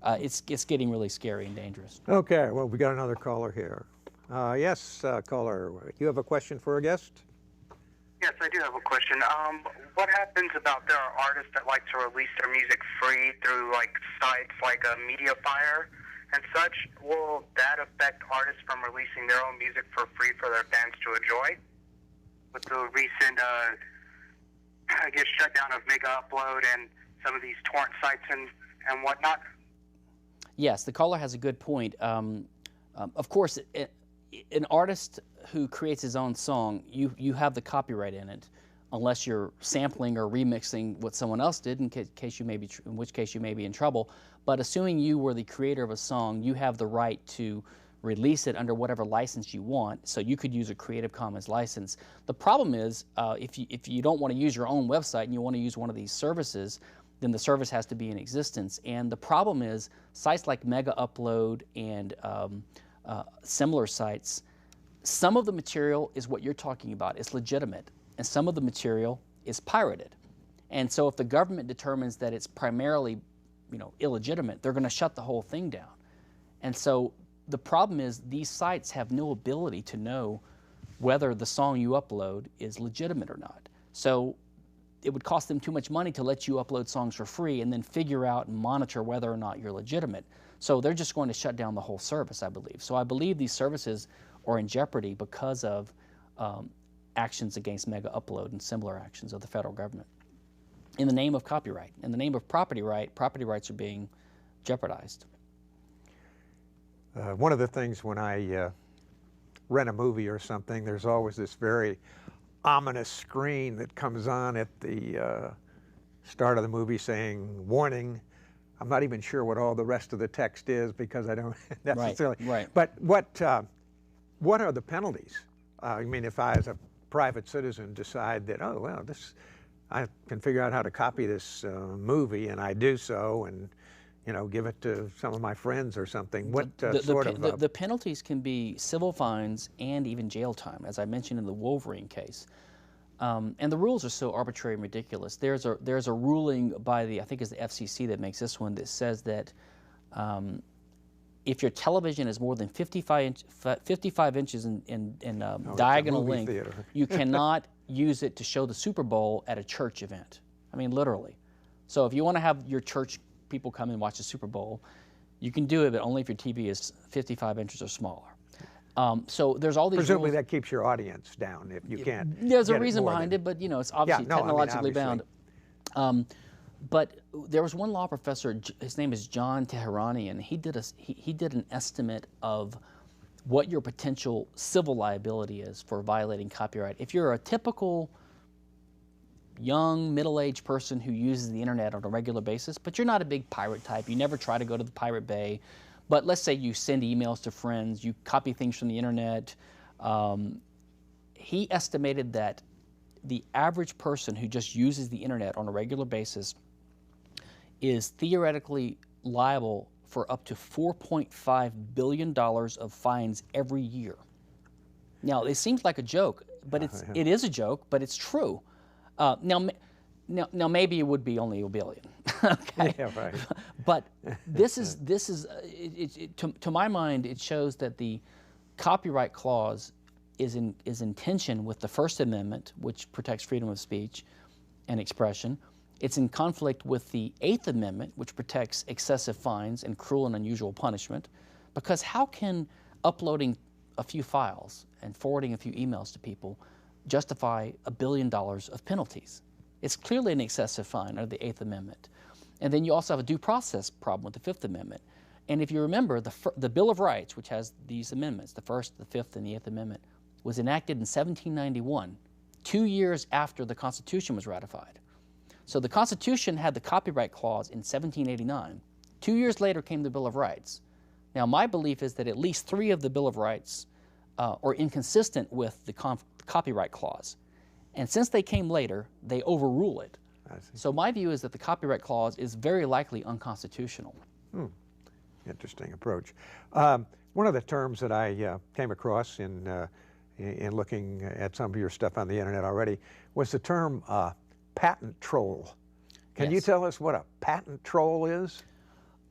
It's getting really scary and dangerous. Okay, well, we got another caller here. Yes, caller, you have a question for a guest? Yes, I do have a question. What happens about there are artists that like to release their music free through like sites like Mediafire and such? Will that affect artists from releasing their own music for free for their fans to enjoy? With the recent, I guess, shutdown of Mega Upload and some of these torrent sites and whatnot? Yes, the caller has a good point. Of course, an artist who creates his own song, you have the copyright in it, unless you're sampling or remixing what someone else did, in which case you may be in trouble. But assuming you were the creator of a song, you have the right to release it under whatever license you want. So you could use a Creative Commons license. The problem is, if you don't want to use your own website and you want to use one of these services, then the service has to be in existence. And the problem is, sites like Mega Upload and similar sites, some of the material is what you're talking about. It's legitimate. And some of the material is pirated. And so if the government determines that it's primarily, illegitimate, they're going to shut the whole thing down. And so the problem is these sites have no ability to know whether the song you upload is legitimate or not. So it would cost them too much money to let you upload songs for free and then figure out and monitor whether or not you're legitimate. So they're just going to shut down the whole service, I believe. So I believe these services are in jeopardy because of actions against Mega Upload and similar actions of the federal government. In the name of copyright, in the name of property rights are being jeopardized. One of the things when I rent a movie or something, there's always this very ominous screen that comes on at the start of the movie saying, warning. I'm not even sure what all the rest of the text is because I don't necessarily. Right. But what are the penalties? I mean, if I, as a private citizen, decide that, oh, well, I can figure out how to copy this movie, and I do so, and give it to some of my friends or something. What the penalties can be civil fines and even jail time, as I mentioned in the Wolverine case. And the rules are so arbitrary and ridiculous. There's a ruling by I think it's the FCC that makes this one, that says that if your television is more than 55 inches in diagonal length, you cannot use it to show the Super Bowl at a church event. I mean, literally. So if you want to have your church people come and watch the Super Bowl, you can do it, but only if your TV is 55 inches or smaller. So there's all these Presumably rules. That keeps your audience down if you can't. There's a reason behind it, but it's obviously technologically bound. But there was one law professor, his name is John Teherani, and he did an estimate of what your potential civil liability is for violating copyright. If you're a typical young, middle-aged person who uses the internet on a regular basis, but you're not a big pirate type, you never try to go to the Pirate Bay, but let's say you send emails to friends, you copy things from the internet, he estimated that the average person who just uses the internet on a regular basis is theoretically liable for up to $4.5 billion of fines every year. Now, it seems like a joke, but it is a joke, but it's true. Now, maybe it would be only $1 billion. Okay. Yeah, right. But to my mind, it shows that the copyright clause is in tension with the First Amendment, which protects freedom of speech and expression. It's in conflict with the Eighth Amendment, which protects excessive fines and cruel and unusual punishment. Because how can uploading a few files and forwarding a few emails to people justify $1 billion of penalties? It's clearly an excessive fine under the Eighth Amendment. And then you also have a due process problem with the Fifth Amendment. And if you remember, the Bill of Rights, which has these amendments, the First, the Fifth, and the Eighth Amendment, was enacted in 1791, 2 years after the Constitution was ratified. So the Constitution had the copyright clause in 1789. 2 years later came the Bill of Rights. Now, my belief is that at least 3 of the Bill of Rights are inconsistent with the copyright clause. And since they came later, they overrule it. So my view is that the copyright clause is very likely unconstitutional. Interesting approach. One of the terms that I came across in looking at some of your stuff on the internet already was the term patent troll. Can you tell us what a patent troll is?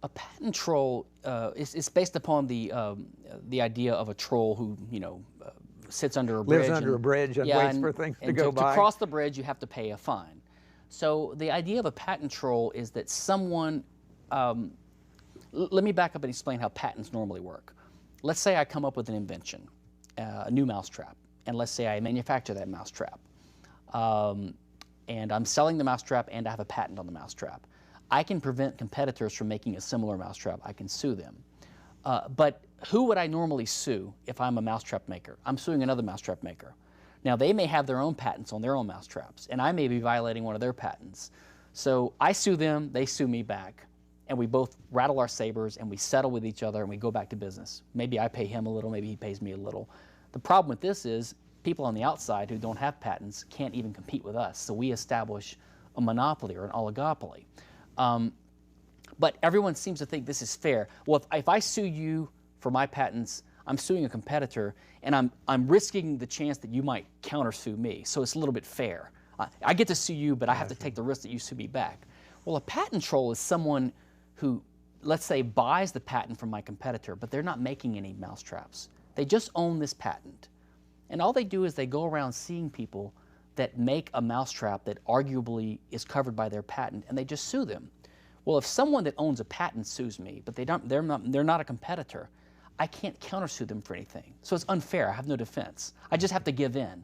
A patent troll is based upon the idea of a troll who, sits under a bridge. Lives under a bridge and waits for things to go by. To cross the bridge, you have to pay a fine. So the idea of a patent troll is that someone, let me back up and explain how patents normally work. Let's say I come up with an invention, a new mousetrap, and let's say I manufacture that mousetrap. And I'm selling the mousetrap and I have a patent on the mousetrap. I can prevent competitors from making a similar mousetrap. I can sue them. But who would I normally sue if I'm a mousetrap maker? I'm suing another mousetrap maker. Now, they may have their own patents on their own mousetraps, and I may be violating one of their patents. So I sue them, they sue me back, and we both rattle our sabers, and we settle with each other, and we go back to business. Maybe I pay him a little, maybe he pays me a little. The problem with this is people on the outside who don't have patents can't even compete with us, so we establish a monopoly or an oligopoly. But everyone seems to think this is fair. Well, if I sue you for my patents, I'm suing a competitor, and I'm risking the chance that you might countersue me, so it's a little bit fair. I get to sue you, but I have to take the risk that you sue me back. Well, a patent troll is someone who, let's say, buys the patent from my competitor, but they're not making any mousetraps. They just own this patent. And all they do is they go around seeing people that make a mousetrap that arguably is covered by their patent, and they just sue them. Well, if someone that owns a patent sues me, but they're not a competitor, I can't countersue them for anything. So it's unfair. I have no defense. I just have to give in.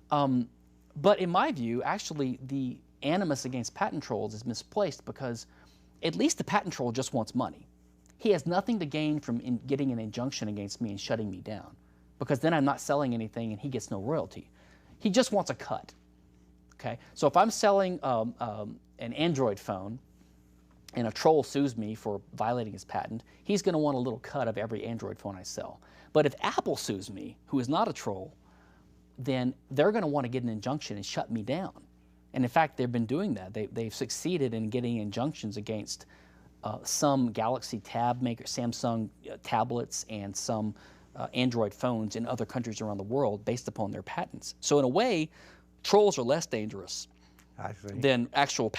But in my view, actually, the animus against patent trolls is misplaced because at least the patent troll just wants money. He has nothing to gain from getting an injunction against me and shutting me down, because then I'm not selling anything and he gets no royalty. He just wants a cut. Okay? So if I'm selling an Android phone and a troll sues me for violating his patent, he's going to want a little cut of every Android phone I sell. But if Apple sues me, who is not a troll, then they're going to want to get an injunction and shut me down. And in fact, they've been doing that. They've succeeded in getting injunctions against some Galaxy Tab maker, Samsung tablets, and some Android phones in other countries around the world based upon their patents. So in a way, trolls are less dangerous than actual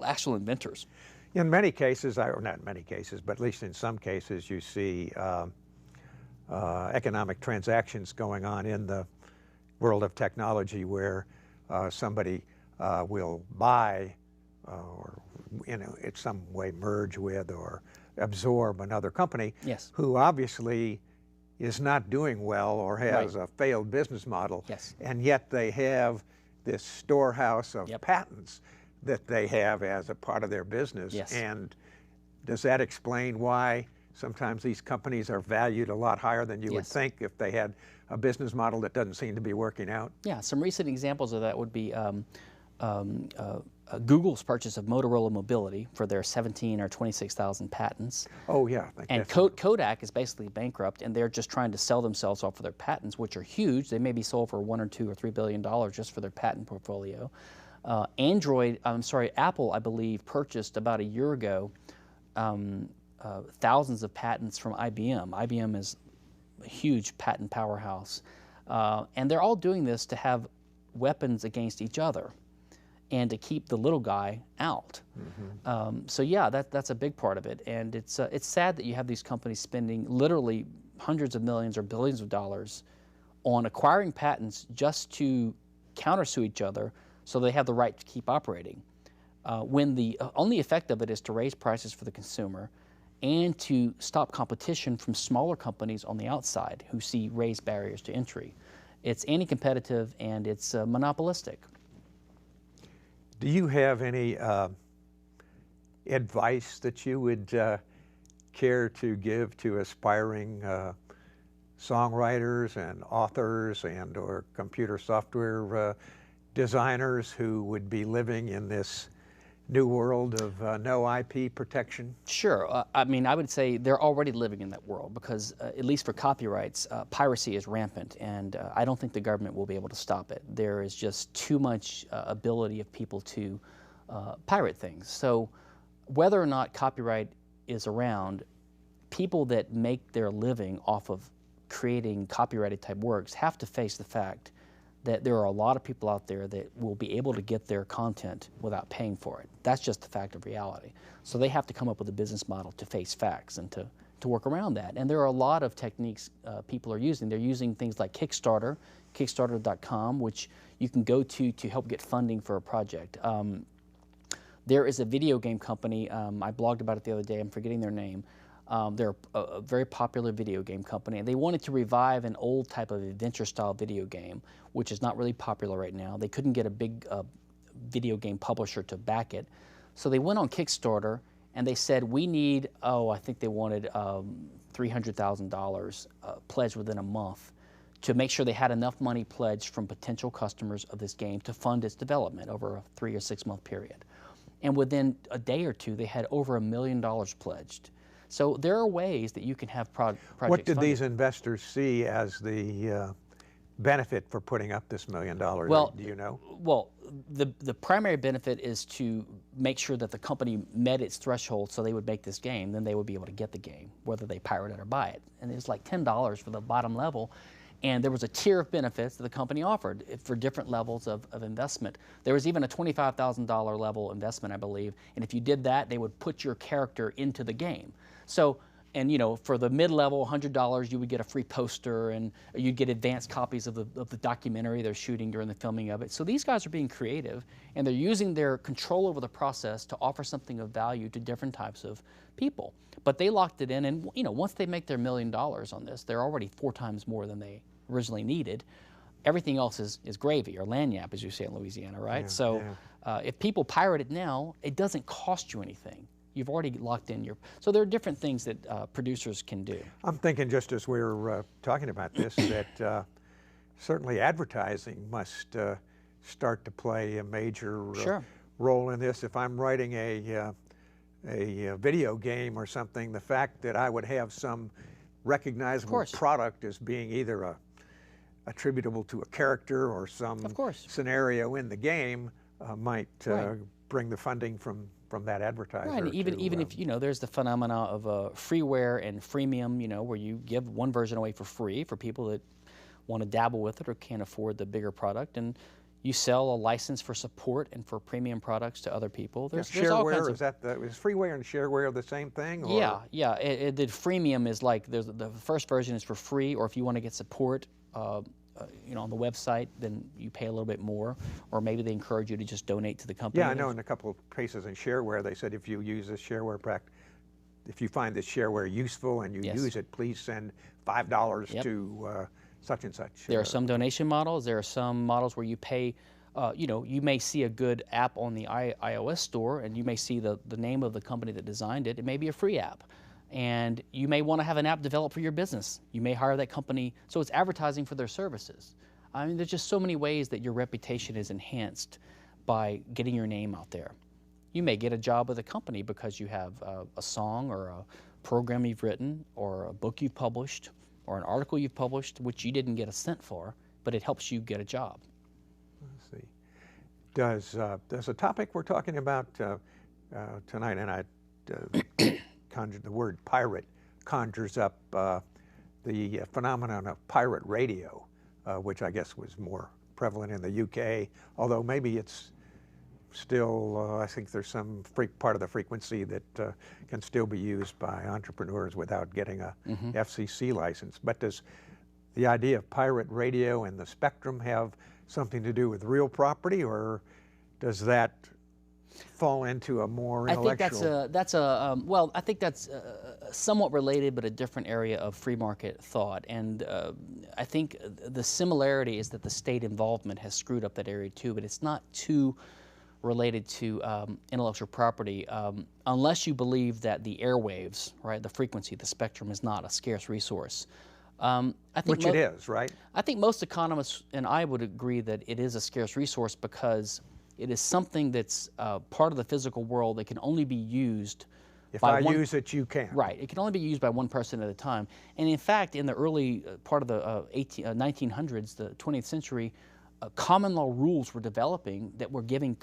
actual inventors. In many cases, or not many cases, but at least in some cases, you see economic transactions going on in the world of technology where somebody will buy or in some way merge with or absorb another company who obviously is not doing well or has a failed business model, and yet they have this storehouse of patents that they have as a part of their business. And does that explain why sometimes these companies are valued a lot higher than you would think if they had a business model that doesn't seem to be working out? Yeah, some recent examples of that would be Google's purchase of Motorola Mobility for their 17 or 26,000 patents. Oh yeah. And Kodak is basically bankrupt, and they're just trying to sell themselves off of their patents, which are huge. They may be sold for $1 or $2 or $3 billion just for their patent portfolio. Apple, I believe, purchased about a year ago thousands of patents from IBM. IBM is a huge patent powerhouse. And they're all doing this to have weapons against each other and to keep the little guy out. So yeah, that's a big part of it. And it's sad that you have these companies spending literally hundreds of millions or billions of dollars on acquiring patents just to countersue each other so they have the right to keep operating, when the only effect of it is to raise prices for the consumer and to stop competition from smaller companies on the outside who see raised barriers to entry. It's anti-competitive and it's monopolistic. Do you have any advice that you would care to give to aspiring songwriters and authors and or computer software designers who would be living in this new world of no IP protection? Sure. I mean, I would say they're already living in that world because, at least for copyrights, piracy is rampant, and I don't think the government will be able to stop it. There is just too much ability of people to pirate things. So whether or not copyright is around, people that make their living off of creating copyrighted type works have to face the fact that there are a lot of people out there that will be able to get their content without paying for it. That's just the fact of reality. So they have to come up with a business model to face facts and to work around that. And there are a lot of techniques people are using. They're using things like Kickstarter, Kickstarter.com, which you can go to help get funding for a project. There is a video game company, I blogged about it the other day, I'm forgetting their name. They're a very popular video game company, and they wanted to revive an old type of adventure-style video game, which is not really popular right now. They couldn't get a big video game publisher to back it. So they went on Kickstarter, and they said, we need, I think they wanted $300,000 pledged within a month to make sure they had enough money pledged from potential customers of this game to fund its development over a 3 or 6 month period. And within a day or two, they had over $1 million pledged. So there are ways that you can have projects What did funded. these investors see as the benefit for putting up this $1 million? Well, do you know? Well, the primary benefit is to make sure that the company met its threshold so they would make this game. Then they would be able to get the game, whether they pirate it or buy it. And it's like $10 for the bottom level. And there was a tier of benefits that the company offered for different levels of investment. There was even a $25,000 level investment, I believe. And if you did that, they would put your character into the game. So, and you know, for the mid-level, $100, you would get a free poster, and you'd get advanced copies of the documentary they're shooting during the filming of it. So these guys are being creative, and they're using their control over the process to offer something of value to different types of people. But they locked it in, and you know, once they make their $1 million on this, they're already 4 times more than they originally needed. Everything else is gravy, or lagniappe, as you say in Louisiana, right? Yeah, so yeah. if people pirate it now, it doesn't cost you anything. You've already locked in your... So there are different things that producers can do. I'm thinking, just as we're talking about this, that certainly advertising must start to play a major Sure. role in this. If I'm writing a video game or something, the fact that I would have some recognizable product as being either attributable to a character or some scenario in the game might bring the funding from that advertiser. Right, and even if, you know, there's the phenomena of freeware and freemium, you know, where you give one version away for free for people that want to dabble with it or can't afford the bigger product, and you sell a license for support and for premium products to other people. There's all kinds of... Is freeware and shareware the same thing? Or? Yeah. The freemium is like, the first version is for free, or if you want to get support, you know, on the website, then you pay a little bit more, or maybe they encourage you to just donate to the company. Yeah, I know in a couple of cases in shareware, they said if you use this shareware if you find this shareware useful and you use it, please send $5 to such and such. There are some donation models. There are some models where you pay, you know, you may see a good app on the iOS store, and you may see the name of the company that designed it. It may be a free app. And you may want to have an app developed for your business. You may hire that company, so it's advertising for their services. I mean, there's just so many ways that your reputation is enhanced by getting your name out there. You may get a job with a company because you have a song or a program you've written or a book you've published or an article you've published, which you didn't get a cent for, but it helps you get a job. Let's see. Does the topic we're talking about tonight, and I the word pirate conjures up the phenomenon of pirate radio, which I guess was more prevalent in the UK, although maybe it's still, I think there's some part of the frequency that can still be used by entrepreneurs without getting a FCC license. But does the idea of pirate radio and the spectrum have something to do with real property, or does that fall into a more intellectual... I think that's somewhat related, but a different area of free market thought. And I think the similarity is that the state involvement has screwed up that area too, but it's not too related to intellectual property unless you believe that the airwaves, right, the frequency, the spectrum is not a scarce resource. I think which it is, right? I think most economists and I would agree that it is a scarce resource because it is something that's part of the physical world that can only be used If by I one, use it, you can. right. It can only be used by one person at a time. And in fact, in the early part of the 1900s, the 20th century, common law rules were developing that were giving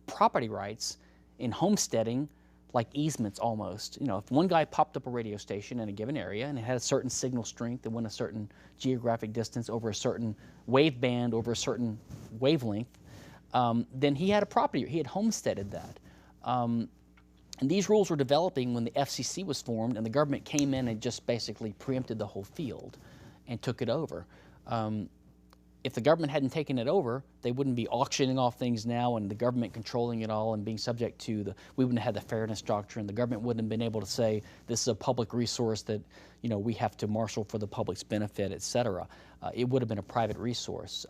property rights in homesteading like easements almost. You know, if one guy popped up a radio station in a given area and it had a certain signal strength and went a certain geographic distance over a certain wave band, over a certain wavelength, then he had a property, he had homesteaded that. And these rules were developing when the FCC was formed and the government came in and just basically preempted the whole field and took it over. If the government hadn't taken it over, they wouldn't be auctioning off things now and the government controlling it all and being subject to we wouldn't have had the fairness doctrine. The government wouldn't have been able to say this is a public resource that, you know, we have to marshal for the public's benefit, et cetera. It would have been a private resource.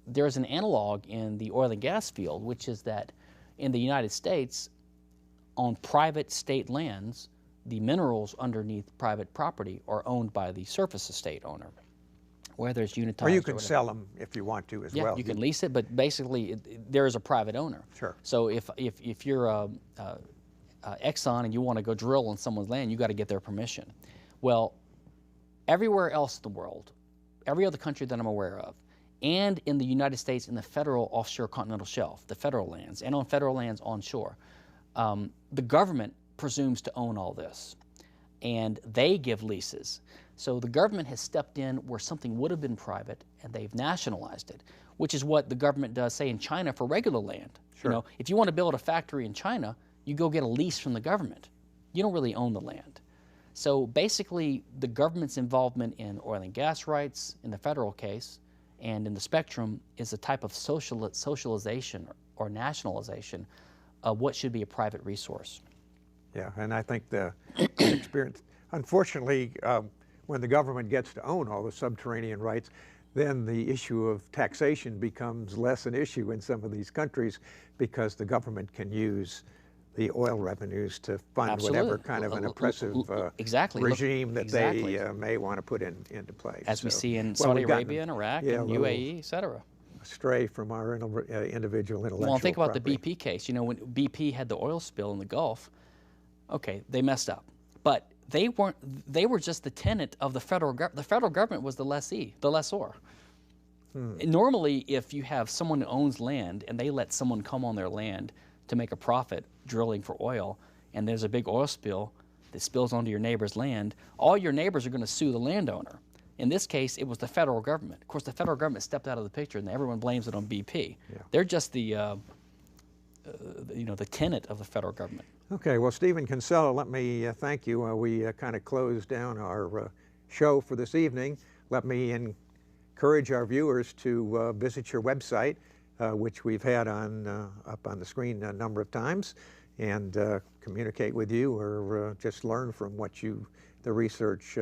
There's an analog in the oil and gas field, which is that in the United States, on private state lands, the minerals underneath private property are owned by the surface estate owner, whether it's unitized Or you can whatever. sell them if you want to as Yeah, well. you can lease it, but basically there is a private owner. Sure. So if you're Exxon and you want to go drill on someone's land, you got to get their permission. Well, everywhere else in the world, every other country that I'm aware of, and in the United States in the federal offshore continental shelf, the federal lands, and on federal lands onshore, the government presumes to own all this, and they give leases. So the government has stepped in where something would have been private, and they've nationalized it, which is what the government does, say, in China for regular land. Sure. You know, if you want to build a factory in China, you go get a lease from the government. You don't really own the land. So basically, the government's involvement in oil and gas rights, in the federal case, and in the spectrum, is a type of socialization or nationalization of what should be a private resource. Yeah, and I think the experience, unfortunately, when the government gets to own all the subterranean rights, then the issue of taxation becomes less an issue in some of these countries because the government can use the oil revenues to fund Absolutely. whatever kind of an oppressive exactly. regime that exactly. they may want to put into place. As we So, see in well, Saudi we've gotten, Arabia and Iraq yeah, and UAE, et cetera. Astray from our individual intellectual Well, think about property. the BP case. You know, when BP had the oil spill in the Gulf, okay, they messed up. But they were just the tenant of the federal government. The federal government was the lessee, the lessor. Normally, if you have someone who owns land and they let someone come on their land to make a profit drilling for oil, and there's a big oil spill that spills onto your neighbor's land, all your neighbors are going to sue the landowner. In this case, it was the federal government. Of course, the federal government stepped out of the picture, and everyone blames it on BP. Yeah. They're just the tenant of the federal government. Okay, well, Stephen Kinsella, let me thank you. We kind of closed down our show for this evening. Let me encourage our viewers to visit your website, which we've had up on the screen a number of times, and communicate with you or just learn from the research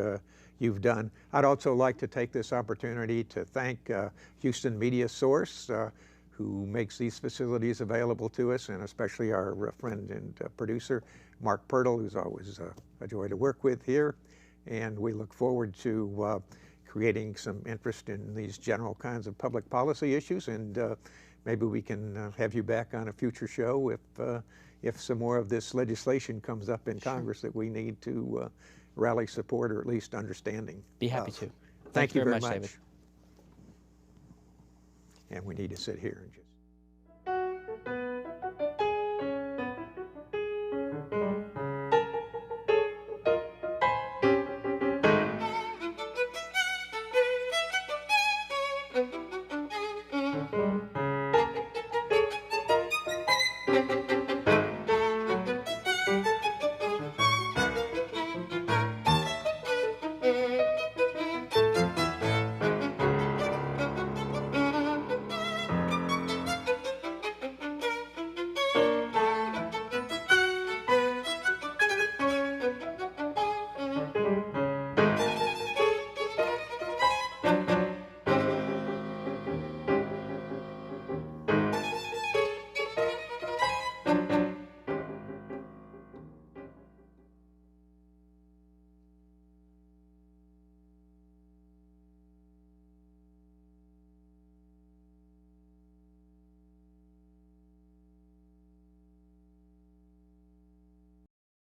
you've done. I'd also like to take this opportunity to thank Houston Media Source, who makes these facilities available to us, and especially our friend and producer, Mark Pirtle, who's always a joy to work with here. And we look forward to creating some interest in these general kinds of public policy issues, and maybe we can have you back on a future show if some more of this legislation comes up in Congress that we need to rally support or at least understanding. Be happy to. Thank you very much, David. And we need to sit here and just